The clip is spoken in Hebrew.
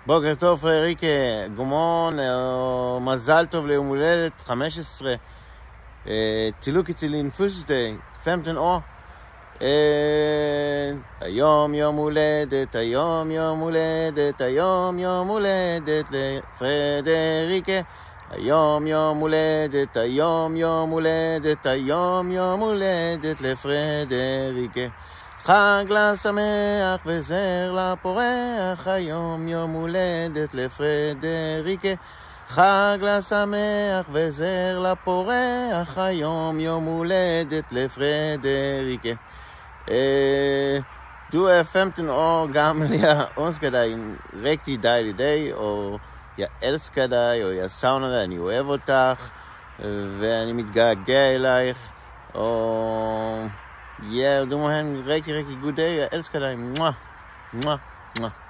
בוקר טוב פרריקה, גומון, מזל טוב ליום הולדת 15. תילוק אצלין פוסטי, 15 אור. היום יום הולדת, היום יום הולדת, היום יום הולדת לפרדריקה. היום יום הולדת, היום יום הולדת, היום יום הולדת לפרדריקה. חג לשמח וזר לפורח, היום יום הולדת לפרדריקה. חג לשמח וזר לפורח, היום יום הולדת לפרדריקה. Du er 15 år gammel, jeg ønsker dig en rigtig dejlig dag, og jeg elsker dig, og jeg savner dig, אני אוהב אותך, ואני מתגעגע אלייך, og ja, du må have en rigtig, rigtig god dag. Jeg elsker dig. Mwah, mwah, mwah.